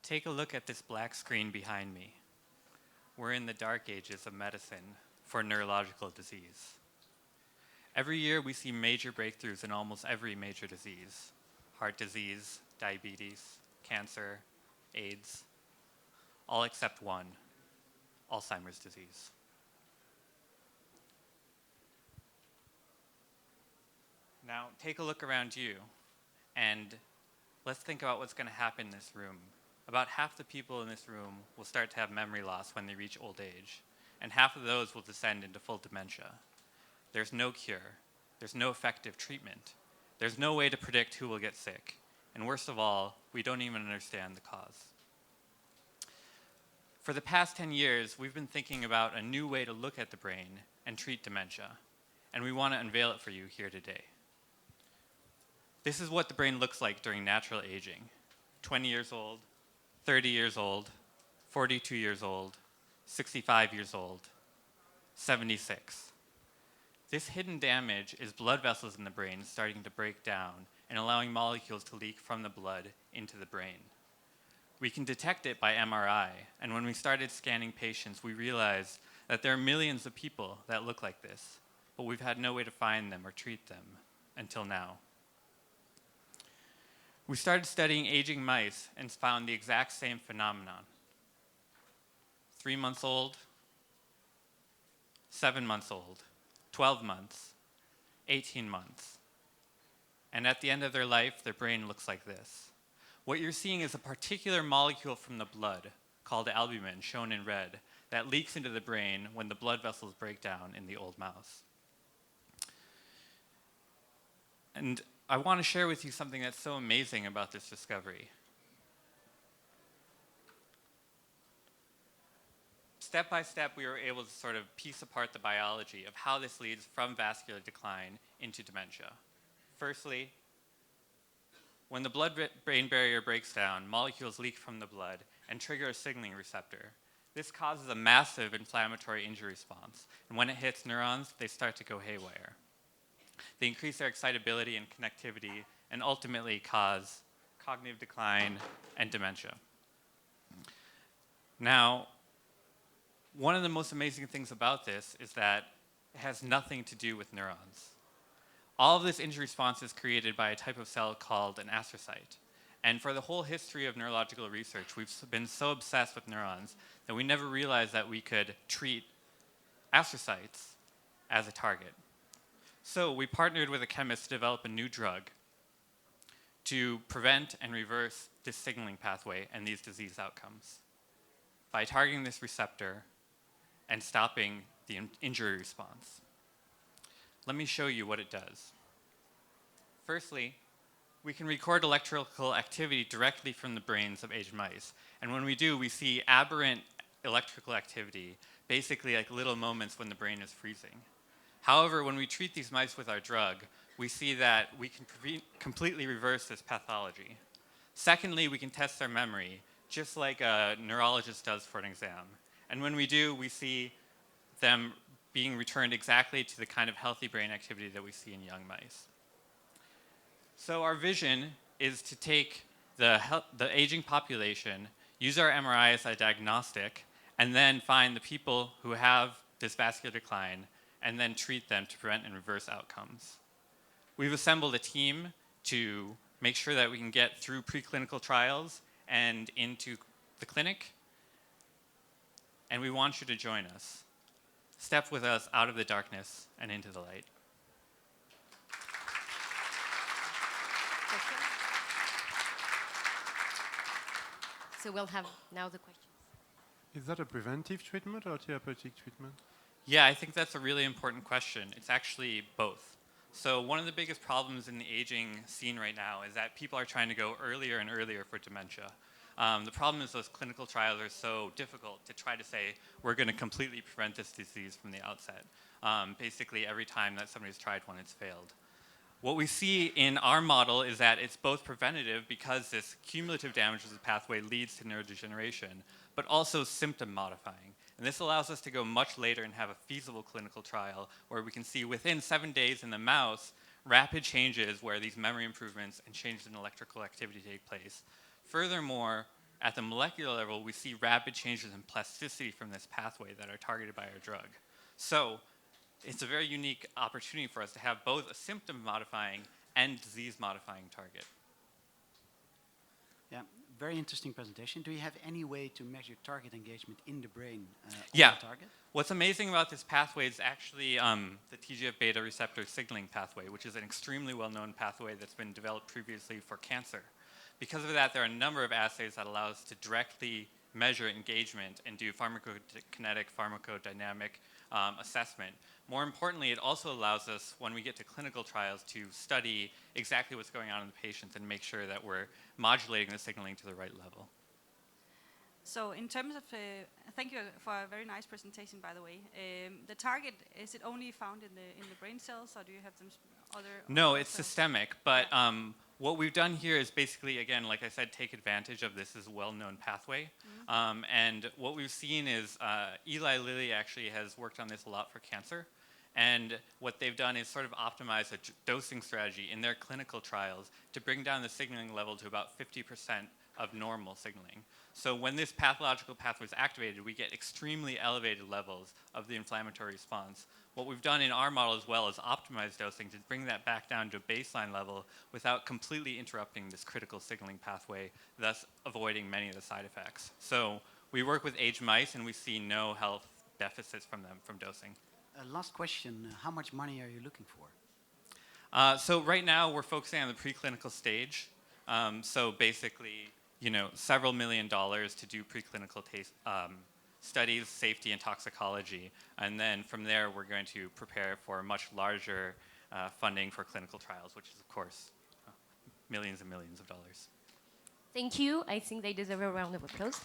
Take a look at this black screen behind me. We're in the dark ages of medicine for neurological disease. Every year we see major breakthroughs in almost every major disease: heart disease, diabetes, cancer, AIDS, all except one: Alzheimer's disease. Now take a look around you and let's think about what's going to happen in this room. About half the people in this room will start to have memory loss when they reach old age, and half of those will descend into full dementia. There's no cure. There's no effective treatment. There's no way to predict who will get sick. And worst of all, we don't even understand the cause. For the past 10 years, we've been thinking about a new way to look at the brain and treat dementia, and we want to unveil it for you here today. This is what the brain looks like during natural aging: 20 years old, 30 years old, 42 years old, 65 years old, 76. This hidden damage is blood vessels in the brain starting to break down and allowing molecules to leak from the blood into the brain. We can detect it by MRI, and when we started scanning patients, we realized that there are millions of people that look like this, but we've had no way to find them or treat them until now. We started studying aging mice and found the exact same phenomenon. 3 months old, 7 months old, 12 months, 18 months. And at the end of their life, their brain looks like this. What you're seeing is a particular molecule from the blood, called albumin, shown in red, that leaks into the brain when the blood vessels break down in the old mouse. And I want to share with you something that's so amazing about this discovery. Step by step, we were able to sort of piece apart the biology of how this leads from vascular decline into dementia. Firstly, when the blood-brain barrier breaks down, molecules leak from the blood and trigger a signaling receptor. This causes a massive inflammatory injury response, and when it hits neurons, they start to go haywire. They increase their excitability and connectivity and ultimately cause cognitive decline and dementia. Now, one of the most amazing things about this is that it has nothing to do with neurons. All of this injury response is created by a type of cell called an astrocyte. And for the whole history of neurological research, we've been so obsessed with neurons that we never realized that we could treat astrocytes as a target. So we partnered with a chemist to develop a new drug to prevent and reverse this signaling pathway and these disease outcomes by targeting this receptor and stopping the injury response. Let me show you what it does. Firstly, we can record electrical activity directly from the brains of aged mice. And when we do, we see aberrant electrical activity, basically like little moments when the brain is freezing. However, when we treat these mice with our drug, we see that we can completely reverse this pathology. Secondly, we can test their memory, just like a neurologist does for an exam. And when we do, we see them being returned exactly to the kind of healthy brain activity that we see in young mice. So our vision is to take the aging population, use our MRI as a diagnostic, and then find the people who have this vascular decline and then treat them to prevent and reverse outcomes. We've assembled a team to make sure that we can get through preclinical trials and into the clinic, and we want you to join us. Step with us out of the darkness and into the light. So we'll have now the questions. Is that a preventive treatment or therapeutic treatment? Yeah, I think that's a really important question. It's actually both. So one of the biggest problems in the aging scene right now is that people are trying to go earlier and earlier for dementia. The problem is those clinical trials are so difficult to try to say, we're going to completely prevent this disease from the outset. Basically, every time that somebody's tried one, it's failed. What we see in our model is that it's both preventative because this cumulative damage of the pathway leads to neurodegeneration, but also symptom modifying. And this allows us to go much later and have a feasible clinical trial where we can see within 7 days in the mouse, rapid changes where these memory improvements and changes in electrical activity take place. Furthermore, at the molecular level, we see rapid changes in plasticity from this pathway that are targeted by our drug. So it's a very unique opportunity for us to have both a symptom-modifying and disease-modifying target. Yeah, very interesting presentation. Do you have any way to measure target engagement in the brain on Yeah. the target? What's amazing about this pathway is actually the TGF-beta receptor signaling pathway, which is an extremely well-known pathway that's been developed previously for cancer. Because of that, there are a number of assays that allow us to directly measure engagement and do pharmacokinetic, pharmacodynamic assessment. More importantly, it also allows us, when we get to clinical trials, to study exactly what's going on in the patients and make sure that we're modulating the signaling to the right level. So in terms of, thank you for a very nice presentation, by the way. The target, is it only found in the brain cells, or do you have some other? No, other it's cells? systemic, but what we've done here is basically, again, like I said, take advantage of this as a well-known pathway. And what we've seen is Eli Lilly actually has worked on this a lot for cancer. And what they've done is sort of optimize a dosing strategy in their clinical trials to bring down the signaling level to about 50% of normal signaling. So when this pathological pathway is activated, we get extremely elevated levels of the inflammatory response. What we've done in our model as well is optimize dosing to bring that back down to a baseline level without completely interrupting this critical signaling pathway, thus avoiding many of the side effects. So we work with aged mice and we see no health deficits from them from dosing. Last question, how much money are you looking for? So right now we're focusing on the preclinical stage. So basically, several $1 million to do preclinical studies, safety, and toxicology. And then from there, we're going to prepare for much larger funding for clinical trials, which is, of course, millions and millions of dollars. Thank you. I think they deserve a round of applause.